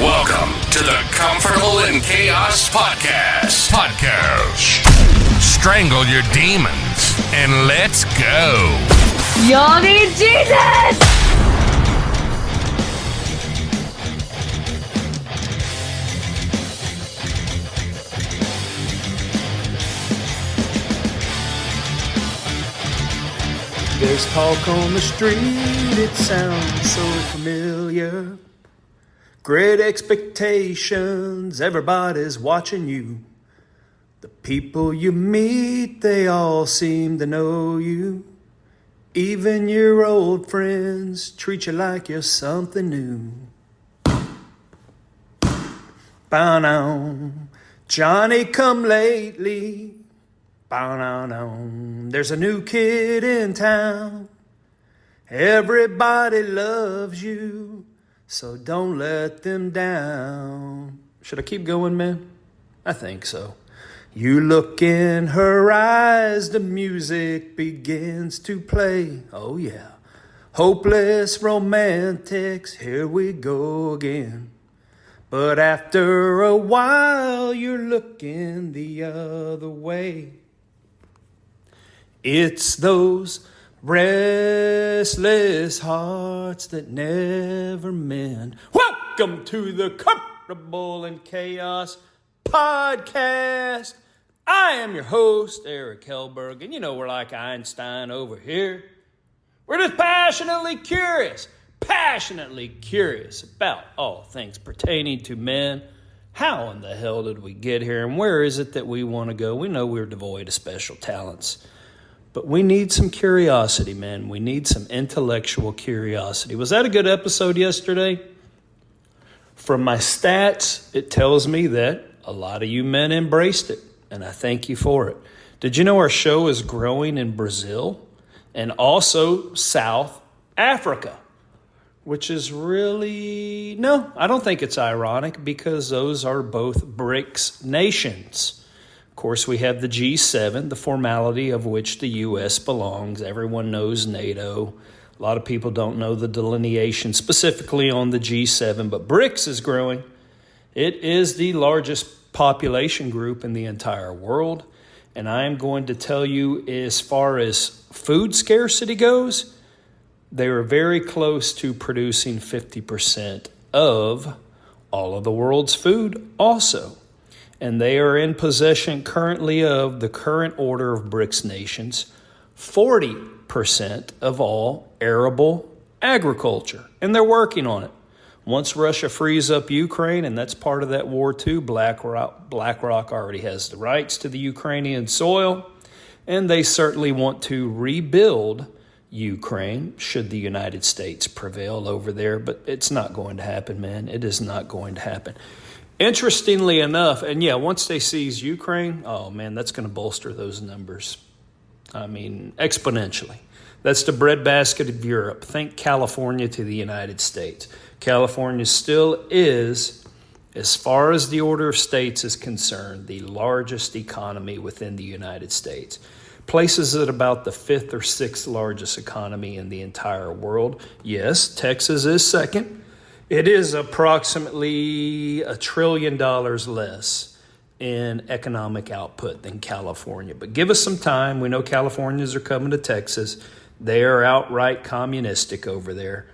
Welcome to the Comfortable in Chaos Podcast. Strangle your demons and let's go. Y'all need Jesus! There's talk on the street, it sounds so familiar. Great expectations, everybody's watching you. The people you meet, they all seem to know you. Even your old friends treat you like you're something new. Bow now, Johnny come lately. Bow now, there's a new kid in town. Everybody loves you, so don't let them down. Should I keep going, man? I think so. You look in her eyes, the music begins to play. Oh yeah, hopeless romantics, here we go again. But after a while, you're looking the other way. It's those restless hearts that never mend. Welcome to the Comfortable in Chaos Podcast. I am your host, Eric Hellberg, and you know we're like Einstein over here. We're just passionately curious about all things pertaining to men. How in the hell did we get here, and where is it that we want to go? We know we're devoid of special talents. But we need some curiosity, man. We need some intellectual curiosity. Was that a good episode yesterday? From my stats, it tells me that a lot of you men embraced it, and I thank you for it. Did you know our show is growing in Brazil and also South Africa, which is really, no, I don't think it's ironic because those are both BRICS nations. Of course, we have the G7, the formality of which the U.S. belongs. Everyone knows NATO. A lot of people don't know the delineation specifically on the G7, but BRICS is growing. It is the largest population group in the entire world. And I am going to tell you, as far as food scarcity goes, they are very close to producing 50% of all of the world's food also. And they are in possession currently of the current order of BRICS nations, 40% of all arable agriculture. And they're working on it. Once Russia frees up Ukraine, and that's part of that war too, BlackRock already has the rights to the Ukrainian soil, and they certainly want to rebuild Ukraine should the United States prevail over there. But it's not going to happen, man. It is not going to happen. Interestingly enough, and yeah, once they seize Ukraine, oh man, that's going to bolster those numbers. I mean, exponentially. That's the breadbasket of Europe. Think California to the United States. California still is, as far as the order of states is concerned, the largest economy within the United States. Places at about the 5th or 6th largest economy in the entire world. Yes, Texas is second. It is approximately $1 trillion less in economic output than California. But give us some time. We know Californians are coming to Texas. They are outright communistic over there.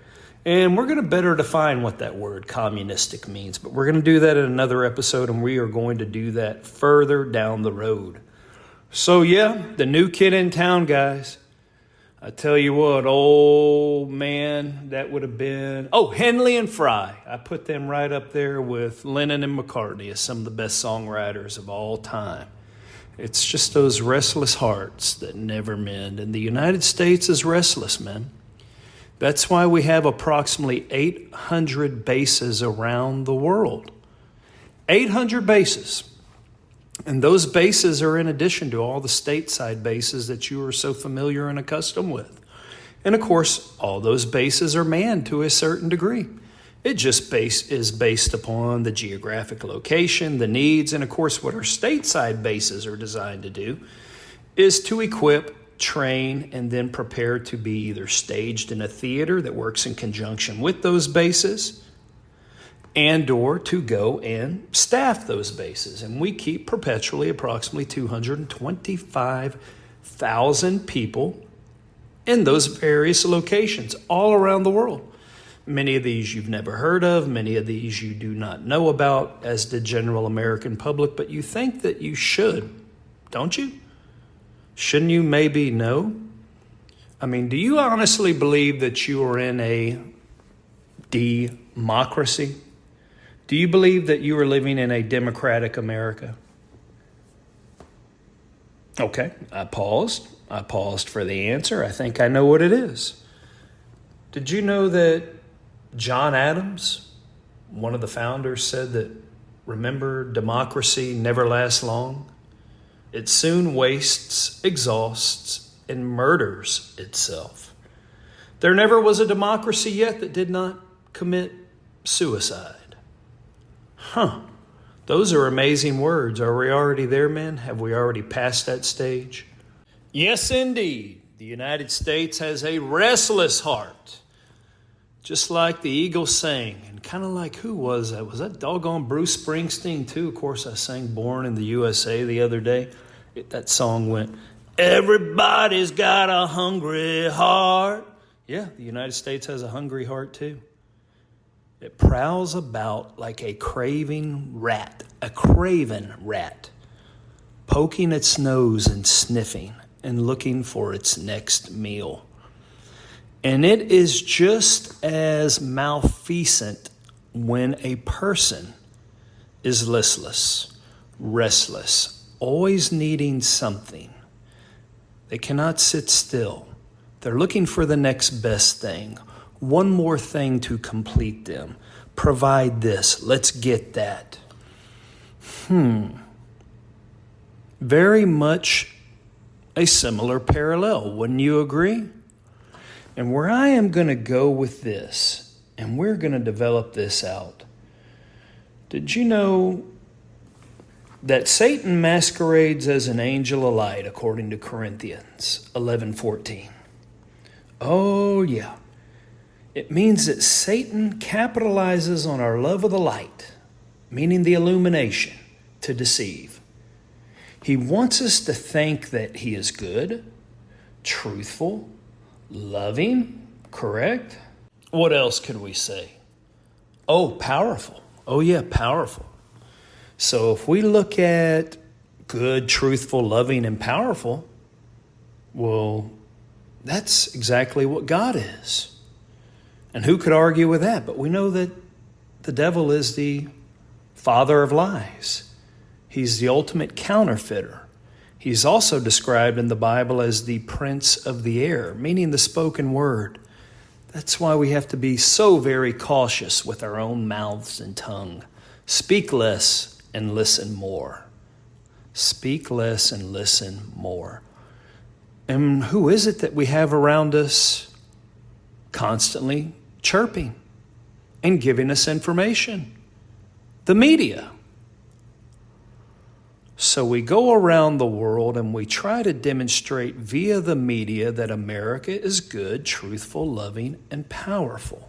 And we're going to better define what that word communistic means. But we're going to do that in another episode, and we are going to do that further down the road. So yeah, the new kid in town, guys. I tell you what, old man, that would have been... Oh, Henley and Fry. I put them right up there with Lennon and McCartney as some of the best songwriters of all time. It's just those restless hearts that never mend. And the United States is restless, man. That's why we have approximately 800 bases around the world. 800 bases. And those bases are in addition to all the stateside bases that you are so familiar and accustomed with. And of course, all those bases are manned to a certain degree. It just is based upon the geographic location, the needs, and of course what our stateside bases are designed to do is to equip, train, and then prepare to be either staged in a theater that works in conjunction with those bases, and or to go and staff those bases. And we keep perpetually approximately 225,000 people in those various locations all around the world. Many of these you've never heard of, many of these you do not know about as the general American public, but you think that you should, don't you? Shouldn't you maybe know? I mean, do you honestly believe that you are in a democracy? Do you believe that you are living in a democratic America? Okay, I paused. I paused for the answer. I think I know what it is. Did you know that John Adams, one of the founders, said that, remember, democracy never lasts long? It soon wastes, exhausts, and murders itself. There never was a democracy yet that did not commit suicide. Those are amazing words. Are we already there, man? Have we already passed that stage? Yes, indeed. The United States has a restless heart. Just like the Eagles sang, and kind of like, who was that? Was that doggone Bruce Springsteen too? Of course, I sang Born in the USA the other day. That song went, everybody's got a hungry heart. Yeah, the United States has a hungry heart too. It prowls about like a craven rat, poking its nose and sniffing and looking for its next meal. And it is just as malfeasant when a person is listless, restless, always needing something. They cannot sit still. They're looking for the next best thing, one more thing to complete them. Provide this. Let's get that. Very much a similar parallel, wouldn't you agree? And where I am going to go with this, and we're going to develop this out. Did you know that Satan masquerades as an angel of light, according to Corinthians 11:14? Oh, yeah. It means that Satan capitalizes on our love of the light, meaning the illumination, to deceive. He wants us to think that he is good, truthful, loving, correct? What else could we say? Oh, powerful. Oh, yeah, powerful. So if we look at good, truthful, loving, and powerful, well, that's exactly what God is. And who could argue with that? But we know that the devil is the father of lies. He's the ultimate counterfeiter. He's also described in the Bible as the prince of the air, meaning the spoken word. That's why we have to be so very cautious with our own mouths and tongue. Speak less and listen more. Speak less and listen more. And who is it that we have around us constantly chirping and giving us information? The media. So we go around the world and we try to demonstrate via the media that America is good, truthful, loving, and powerful.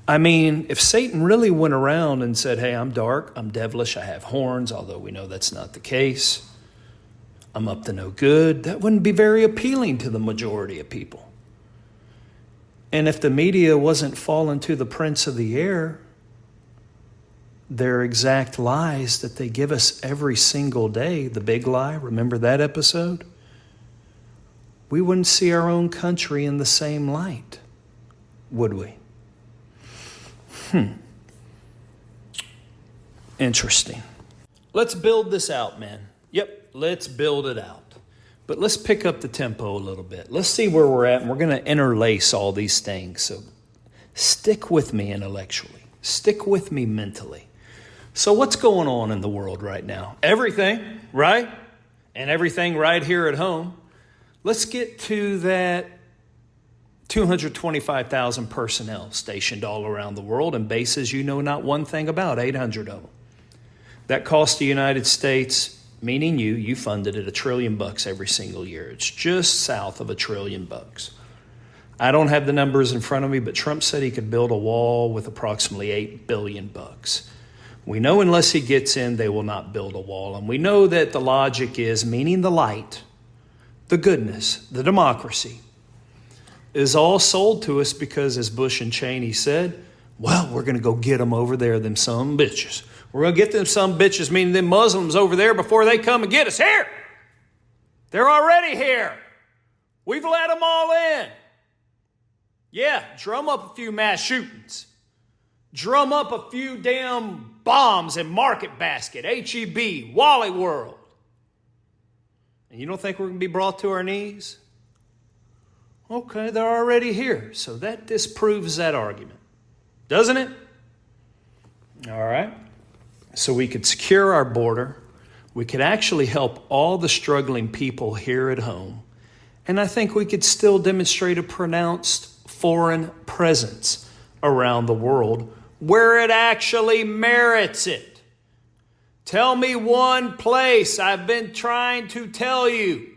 I mean, if Satan really went around and said, hey, I'm dark, I'm devilish, I have horns, although we know that's not the case, I'm up to no good, that wouldn't be very appealing to the majority of people. And if the media wasn't falling to the prince of the air, their exact lies that they give us every single day, the big lie, remember that episode? We wouldn't see our own country in the same light, would we? Interesting. Let's build this out, man. Yep, let's build it out. But let's pick up the tempo a little bit. Let's see where we're at, and we're going to interlace all these things. So stick with me intellectually. Stick with me mentally. So what's going on in the world right now? Everything, right? And everything right here at home. Let's get to that 225,000 personnel stationed all around the world and bases you know not one thing about, 800 of them. That cost the United States, meaning you funded it $1 trillion every single year. It's just south of $1 trillion. I don't have the numbers in front of me, but Trump said he could build a wall with approximately $8 billion. We know unless he gets in, they will not build a wall. And we know that the logic is, meaning the light, the goodness, the democracy, is all sold to us because, as Bush and Cheney said, well, we're going to go get them over there, them some bitches. We're going to get them some bitches, meaning them Muslims over there, before they come and get us here. They're already here. We've let them all in. Yeah, drum up a few mass shootings. Drum up a few damn bombs in Market Basket, HEB, Wally World. And you don't think we're going to be brought to our knees? Okay, they're already here. So that disproves that argument, doesn't it? All right. So we could secure our border. We could actually help all the struggling people here at home. And I think we could still demonstrate a pronounced foreign presence around the world where it actually merits it. Tell me one place. I've been trying to tell you.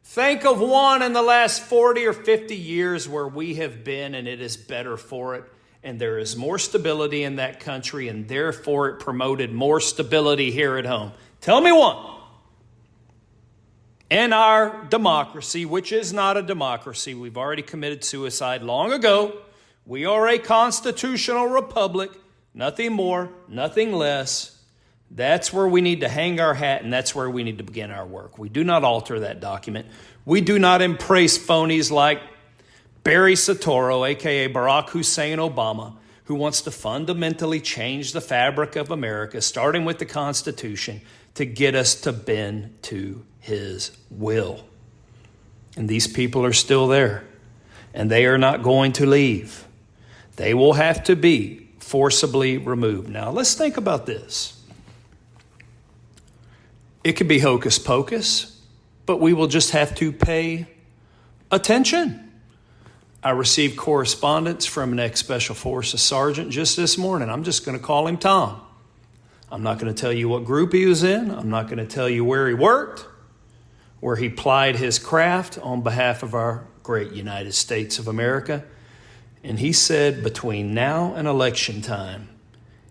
Think of one in the last 40 or 50 years where we have been and it is better for it. And there is more stability in that country, and therefore it promoted more stability here at home. Tell me one. In our democracy, which is not a democracy, we've already committed suicide long ago. We are a constitutional republic, nothing more, nothing less. That's where we need to hang our hat, and that's where we need to begin our work. We do not alter that document. We do not embrace phonies like Barry Soetoro, a.k.a. Barack Hussein Obama, who wants to fundamentally change the fabric of America, starting with the Constitution, to get us to bend to his will. And these people are still there, and they are not going to leave. They will have to be forcibly removed. Now, let's think about this. It could be hocus pocus, but we will just have to pay attention. I received correspondence from an ex-Special Forces sergeant just this morning. I'm just going to call him Tom. I'm not going to tell you what group he was in. I'm not going to tell you where he worked, where he plied his craft on behalf of our great United States of America. And he said between now and election time,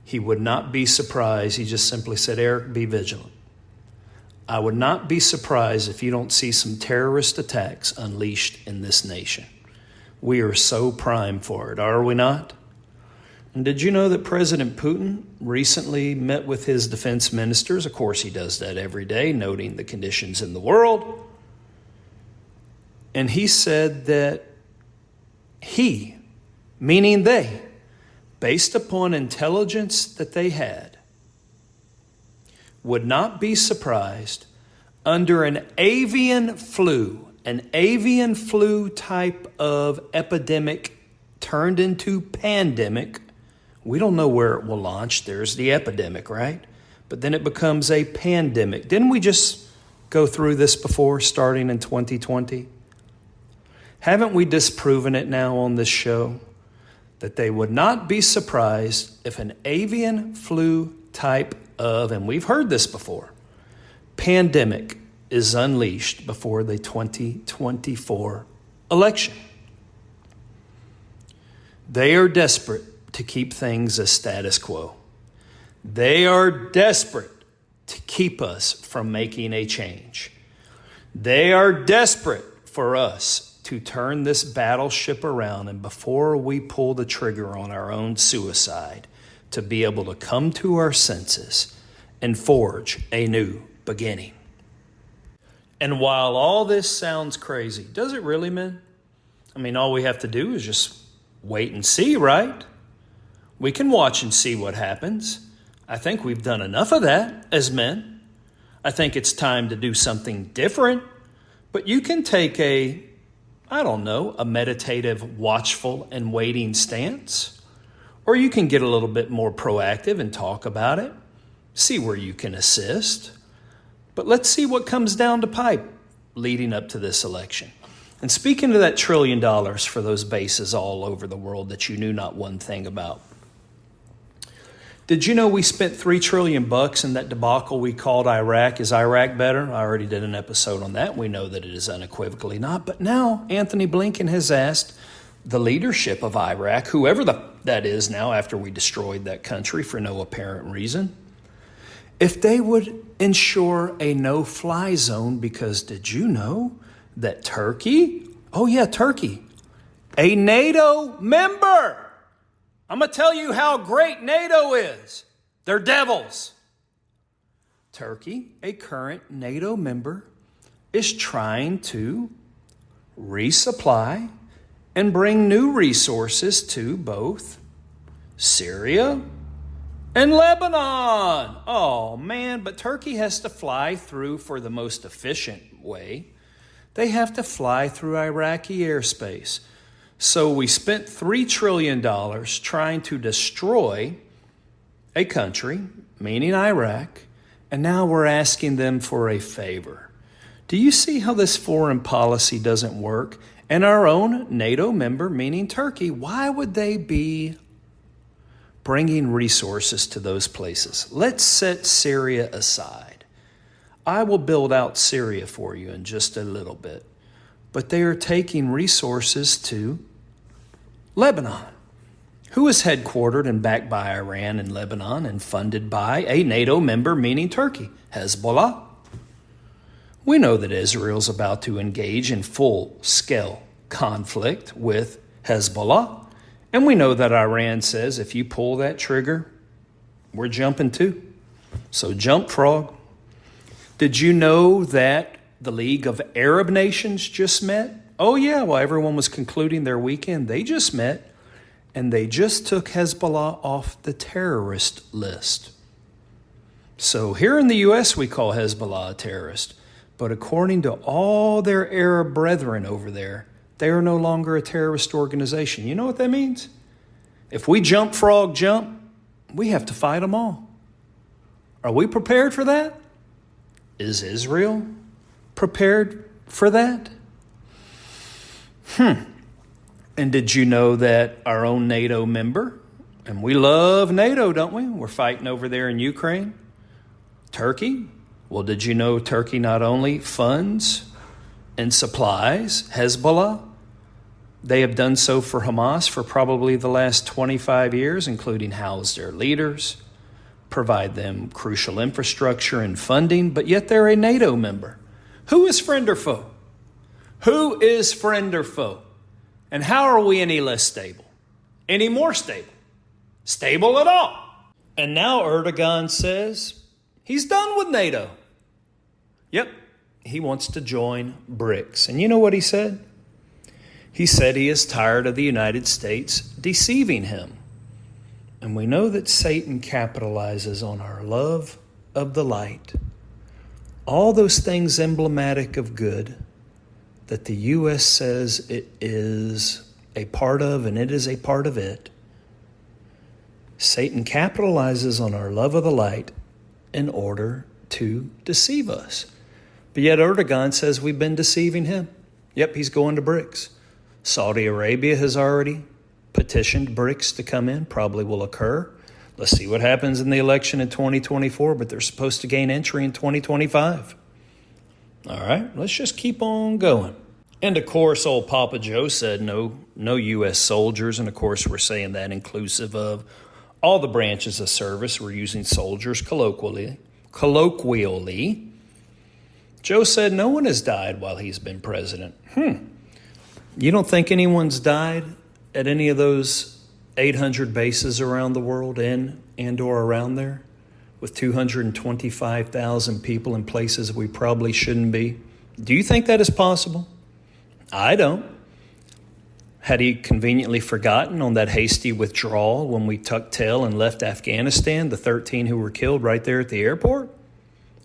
he would not be surprised. He just simply said, Eric, be vigilant. I would not be surprised if you don't see some terrorist attacks unleashed in this nation. We are so primed for it, are we not? And did you know that President Putin recently met with his defense ministers? Of course, he does that every day, noting the conditions in the world. And he said that he, meaning they, based upon intelligence that they had, would not be surprised under an avian flu type of epidemic turned into pandemic. We don't know where it will launch. There's the epidemic, right? But then it becomes a pandemic. Didn't we just go through this before, starting in 2020? Haven't we disproven it now on this show? That they would not be surprised if an avian flu type of, and we've heard this before, pandemic is unleashed before the 2024 election. They are desperate to keep things as status quo. They are desperate to keep us from making a change. They are desperate for us to turn this battleship around, and before we pull the trigger on our own suicide, to be able to come to our senses and forge a new beginning. And while all this sounds crazy, does it really, man? I mean, all we have to do is just wait and see, right? We can watch and see what happens. I think we've done enough of that as men. I think it's time to do something different. But you can take a meditative, watchful, and waiting stance. Or you can get a little bit more proactive and talk about it. See where you can assist. But let's see what comes down the pipe leading up to this election. And speaking of that $1 trillion for those bases all over the world that you knew not one thing about. Did you know we spent $3 trillion in that debacle we called Iraq? Is Iraq better? I already did an episode on that. We know that it is unequivocally not. But now Anthony Blinken has asked the leadership of Iraq, whoever that is now after we destroyed that country for no apparent reason, if they would ensure a no-fly zone, because did you know that Turkey, Turkey, a NATO member, I'm going to tell you how great NATO is. They're devils. Turkey, a current NATO member, is trying to resupply and bring new resources to both Syria and Lebanon. Oh, man, but Turkey has to fly through for the most efficient way. They have to fly through Iraqi airspace. So we spent $3 trillion trying to destroy a country, meaning Iraq, and now we're asking them for a favor. Do you see how this foreign policy doesn't work? And our own NATO member, meaning Turkey, why would they be bringing resources to those places? Let's set Syria aside. I will build out Syria for you in just a little bit. But they are taking resources to Lebanon, who is headquartered and backed by Iran and Lebanon and funded by a NATO member, meaning Turkey, Hezbollah. We know that Israel's about to engage in full-scale conflict with Hezbollah. And we know that Iran says, if you pull that trigger, we're jumping too. So jump, frog. Did you know that the League of Arab Nations just met? Oh, yeah, while everyone was concluding their weekend, they just met, and they just took Hezbollah off the terrorist list. So here in the U.S., we call Hezbollah a terrorist. But according to all their Arab brethren over there, they are no longer a terrorist organization. You know what that means? If we jump, frog, jump, we have to fight them all. Are we prepared for that? Is Israel prepared for that? And did you know that our own NATO member, and we love NATO, don't we? We're fighting over there in Ukraine. Turkey. Well, did you know Turkey not only funds and supplies Hezbollah? They have done so for Hamas for probably the last 25 years, including house their leaders, provide them crucial infrastructure and funding, but yet they're a NATO member. Who is friend or foe? Who is friend or foe? And how are we any less stable? Any more stable? Stable at all? And now Erdogan says he's done with NATO. Yep, he wants to join BRICS. And you know what he said? He said he is tired of the United States deceiving him. And we know that Satan capitalizes on our love of the light. All those things emblematic of good that the U.S. says it is a part of, and it is a part of it. Satan capitalizes on our love of the light in order to deceive us. But yet Erdogan says we've been deceiving him. Yep, he's going to BRICS. Saudi Arabia has already petitioned BRICS to come in, probably will occur. Let's see what happens in the election in 2024, but they're supposed to gain entry in 2025. All right, let's just keep on going. And of course, old Papa Joe said no U.S. soldiers. And of course, we're saying that inclusive of all the branches of service. We're using soldiers colloquially. Joe said no one has died while he's been president. You don't think anyone's died at any of those 800 bases around the world and or around there with 225,000 people in places we probably shouldn't be? Do you think that is possible? I don't. Had he conveniently forgotten on that hasty withdrawal when we tucked tail and left Afghanistan, the 13 who were killed right there at the airport?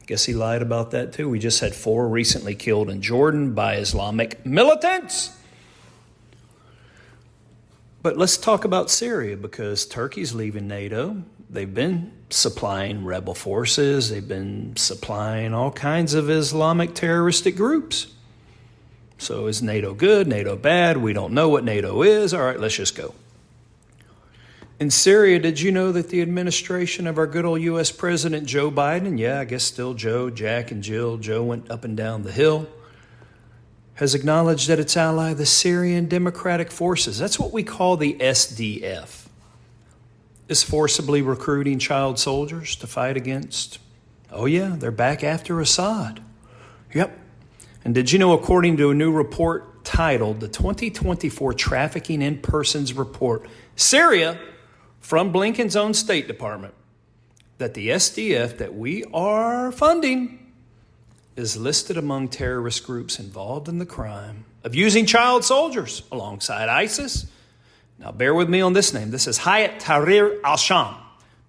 I guess he lied about that too. We just had 4 recently killed in Jordan by Islamic militants. But let's talk about Syria, because Turkey's leaving NATO. They've been supplying rebel forces. They've been supplying all kinds of Islamic terroristic groups. So is NATO good, NATO bad? We don't know what NATO is. All right, let's just go. In Syria, did you know that the administration of our good old U.S. President Joe Biden, yeah, I guess still Joe, Jack, and Jill, Joe went up and down the hill, has acknowledged that its ally, the Syrian Democratic Forces, that's what we call the SDF, is forcibly recruiting child soldiers to fight against, oh yeah, they're back after Assad. Yep. And did you know, according to a new report titled the 2024 Trafficking in Persons Report, Syria, from Blinken's own State Department, that the SDF that we are funding is listed among terrorist groups involved in the crime of using child soldiers alongside ISIS. Now, bear with me on this name. This is Hayat Tahrir al-Sham,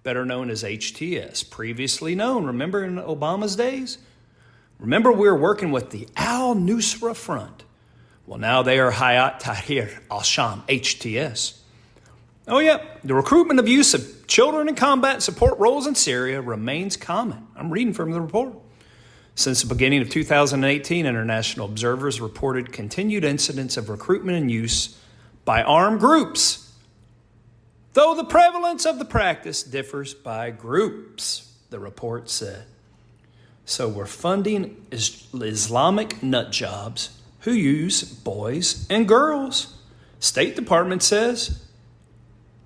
better known as HTS, previously known, remember in Obama's days? Remember, we were working with the al-Nusra Front. Well, now they are Hayat Tahrir al-Sham, HTS. Oh, yeah, the recruitment of use of children in combat support roles in Syria remains common. I'm reading from the report. Since the beginning of 2018, international observers reported continued incidents of recruitment and use by armed groups, though the prevalence of the practice differs by groups, the report said. So we're funding Islamic nut jobs who use boys and girls. State Department says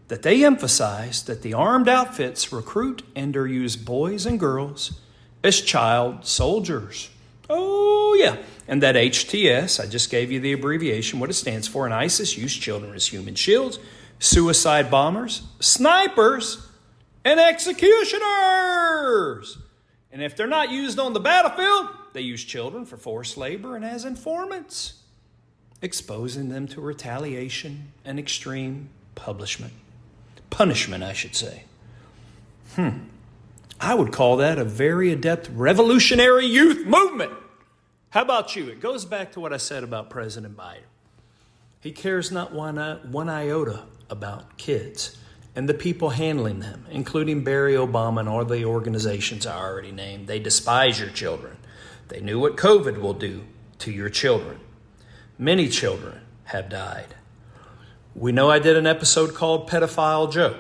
that they emphasize that the armed outfits recruit and or use boys and girls as child soldiers. Oh, yeah. And that HTS, I just gave you the abbreviation, what it stands for, and ISIS use children as human shields, suicide bombers, snipers, and executioners. And if they're not used on the battlefield, they use children for forced labor and as informants, exposing them to retaliation and extreme punishment, I should say. I would call that a very adept revolutionary youth movement. How about you? It goes back to what I said about President Biden. He cares not one iota about kids and the people handling them, including Barry Obama and all the organizations I already named. They despise your children. They knew what COVID will do to your children. Many children have died. We know I did an episode called Pedophile Joe,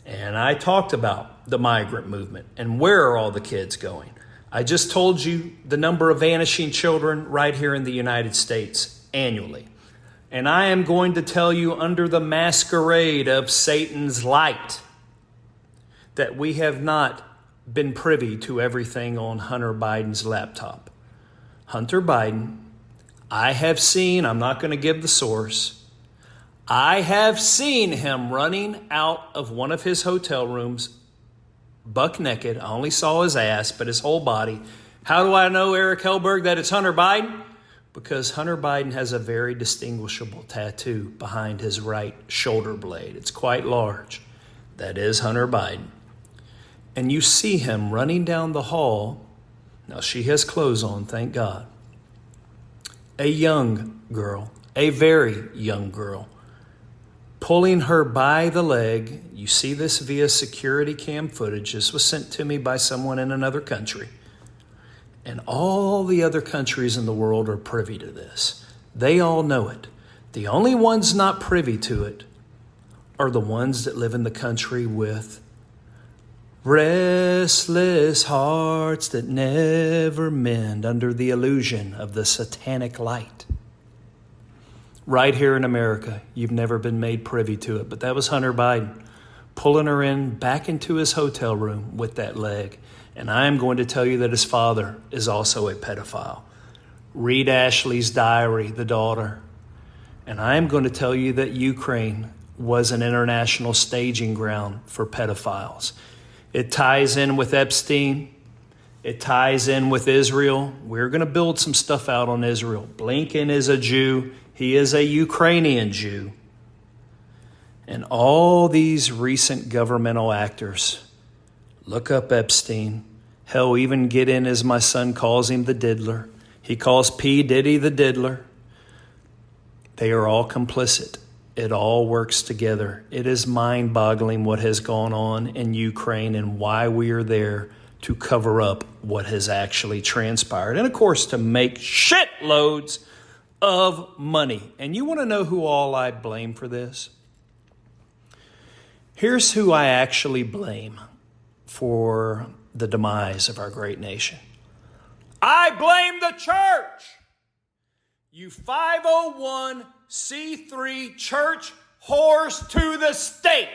and I talked about the migrant movement and where are all the kids going. I just told you the number of vanishing children right here in the United States annually. And I am going to tell you under the masquerade of Satan's light that we have not been privy to everything on Hunter Biden's laptop. Hunter Biden, I have seen, I'm not going to give the source, I have seen him running out of one of his hotel rooms buck naked. I only saw his ass, but his whole body. How do I know, Eric Hellberg, that it's Hunter Biden? Because Hunter Biden has a very distinguishable tattoo behind his right shoulder blade. It's quite large. That is Hunter Biden. And you see him running down the hall. Now, she has clothes on, thank God. A young girl, a very young girl, pulling her by the leg. You see this via security cam footage. This was sent to me by someone in another country. And all the other countries in the world are privy to this. They all know it. The only ones not privy to it are the ones that live in the country with restless hearts that never mend under the illusion of the satanic light. Right here in America, you've never been made privy to it, but that was Hunter Biden pulling her back into his hotel room with that leg. And I am going to tell you that his father is also a pedophile. Read Ashley's diary, the daughter. And I am going to tell you that Ukraine was an international staging ground for pedophiles. It ties in with Epstein. It ties in with Israel. We're going to build some stuff out on Israel. Blinken is a Jew. He is a Ukrainian Jew. And all these recent governmental actors, look up Epstein. Hell, even get in, as my son calls him, the diddler. He calls P. Diddy the diddler. They are all complicit. It all works together. It is mind-boggling what has gone on in Ukraine and why we are there to cover up what has actually transpired. And of course, to make shitloads of money. And you want to know who all I blame for this? Here's who I actually blame for the demise of our great nation. I blame the church. You 501c3 church whores to the state.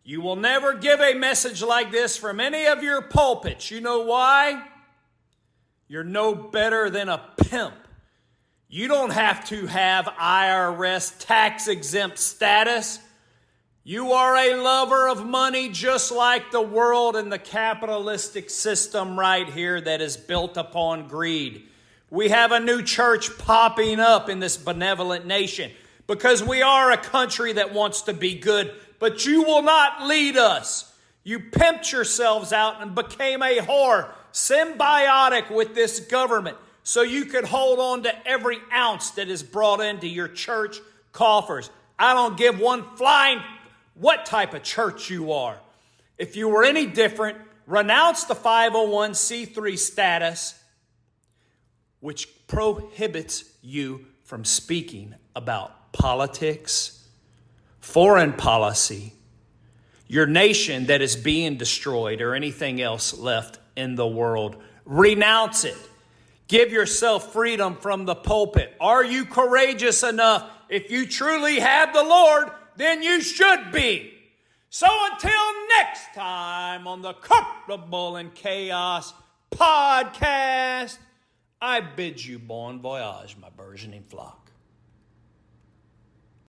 You will never give a message like this from any of your pulpits. You know why? You're no better than a pimp. You don't have to have IRS tax-exempt status. You are a lover of money just like the world and the capitalistic system right here that is built upon greed. We have a new church popping up in this benevolent nation because we are a country that wants to be good, but you will not lead us. You pimped yourselves out and became a whore, symbiotic with this government, so you could hold on to every ounce that is brought into your church coffers. I don't give one flying what type of church you are. If you were any different, renounce the 501c3 status, which prohibits you from speaking about politics, foreign policy, your nation that is being destroyed, or anything else left in the world. Renounce it. Give yourself freedom from the pulpit. Are you courageous enough? If you truly have the Lord, then you should be. So until next time on the Comfortable in Chaos podcast, I bid you bon voyage, my burgeoning flock.